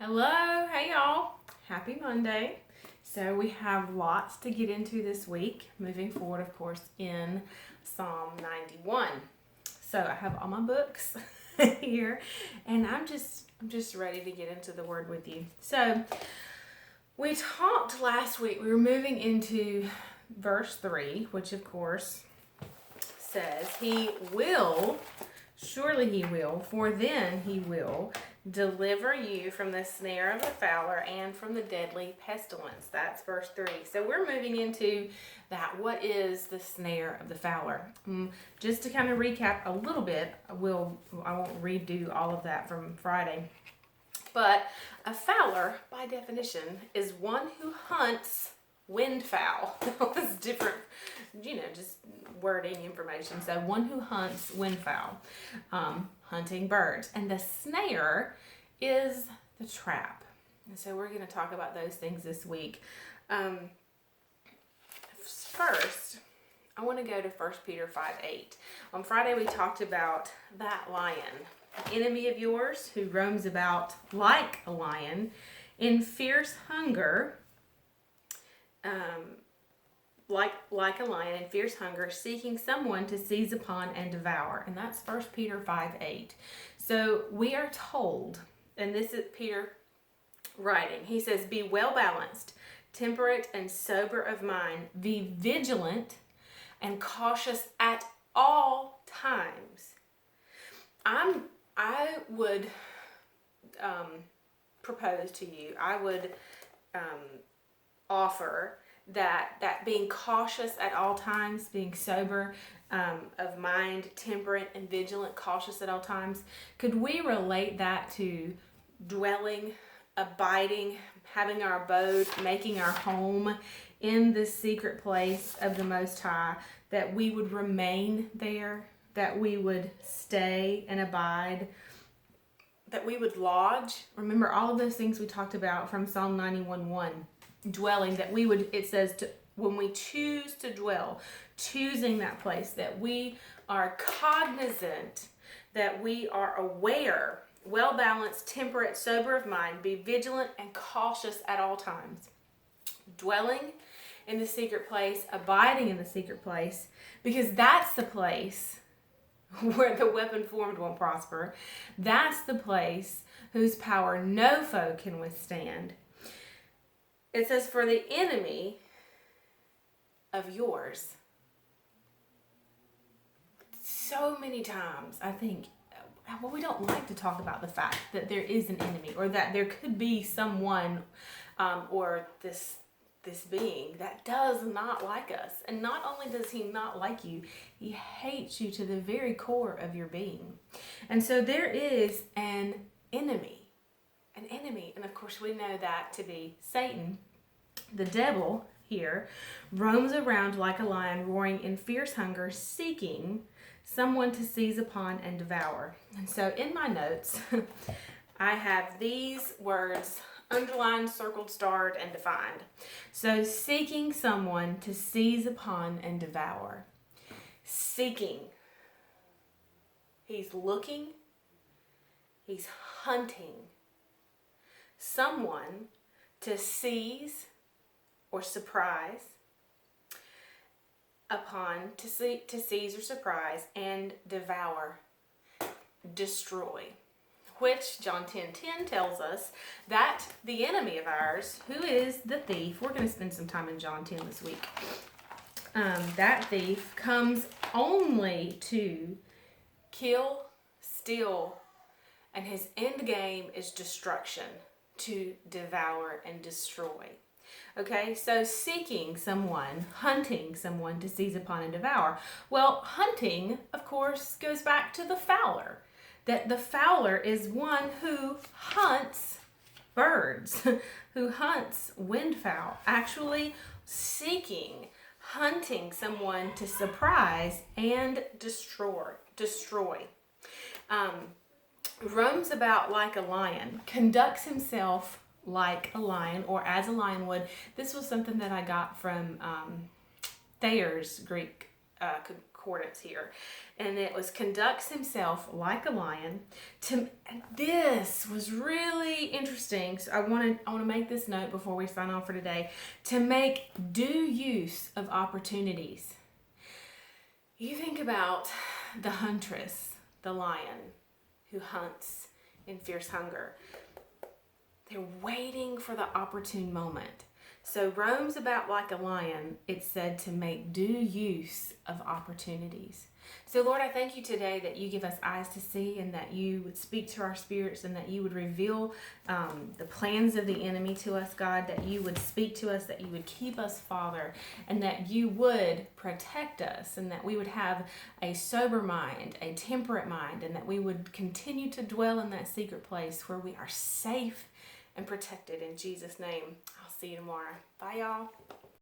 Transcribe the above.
Hello, hey y'all. Happy Monday. So we have lots to get into this week, moving forward, of course, in Psalm 91. So I have all my books here, and I'm just ready to get into the Word with you. So we talked last week. We were moving into verse 3, which of course says, "He will, surely He will, for then He will deliver you from the snare of the fowler and from the deadly pestilence." That's verse 3. So we're moving into that. What is the snare of the fowler? Just to kind of recap a little bit, I won't redo all of that from Friday. But a fowler, by definition, is one who hunts windfowl. It's different, just wording information. So one who hunts windfowl, hunting birds. And the snare is the trap. And so we're going to talk about those things this week. First, I want to go to 1 Peter 5:8. On Friday, we talked about that lion, an enemy of yours who roams about like a lion in fierce hunger, like a lion in fierce hunger, seeking someone to seize upon and devour. And that's 1 Peter 5:8. So we are told, and this is Peter writing, he says, "Be well balanced, temperate, and sober of mind. Be vigilant and cautious at all times." I would propose to you, I would offer that being cautious at all times, being sober of mind, temperate and vigilant, cautious at all times, could we relate that to dwelling, abiding, having our abode, making our home in the secret place of the Most High, that we would remain there, that we would stay and abide, that we would lodge? Remember all of those things we talked about from Psalm 91:1. Dwelling, that we would, it says, when we choose to dwell, choosing that place, that we are cognizant, that we are aware, well balanced, temperate, sober of mind, be vigilant and cautious at all times. Dwelling in the secret place, abiding in the secret place, because that's the place where the weapon formed won't prosper. That's the place whose power no foe can withstand. It says, "For the enemy of yours." So many times I think, well, we don't like to talk about the fact that there is an enemy, or that there could be someone or this being that does not like us. And not only does he not like you, he hates you to the very core of your being. And so there is an enemy. And of course we know that to be Satan. The devil here roams around like a lion, roaring in fierce hunger, seeking someone to seize upon and devour. And so in my notes, I have these words underlined, circled, starred, and defined. So seeking someone to seize upon and devour. Seeking. He's looking. He's hunting someone to seize or surprise upon, to seize or surprise, and devour, destroy. Which John 10:10 tells us that the enemy of ours, who is the thief, we're going to spend some time in John 10 this week. That thief comes only to kill, steal, and his end game is destruction, to devour and destroy. Okay, so seeking someone, hunting someone to seize upon and devour. Well, hunting, of course, goes back to the fowler. That the fowler is one who hunts birds, who hunts windfowl, actually seeking, hunting someone to surprise and destroy. Roams about like a lion, conducts himself like a lion, or as a lion would. This was something that I got from Thayer's Greek concordance here. And it was conducts himself like a lion. This was really interesting. So I want to make this note before we sign off for today. To make due use of opportunities. You think about the huntress, the lion, who hunts in fierce hunger. They're waiting for the opportune moment. So roams about like a lion, it's said to make due use of opportunities. So Lord, I thank you today that you give us eyes to see and that you would speak to our spirits and that you would reveal the plans of the enemy to us, God, that you would speak to us, that you would keep us, Father, and that you would protect us and that we would have a sober mind, a temperate mind, and that we would continue to dwell in that secret place where we are safe and protected. In Jesus' name, I'll see you tomorrow. Bye, y'all.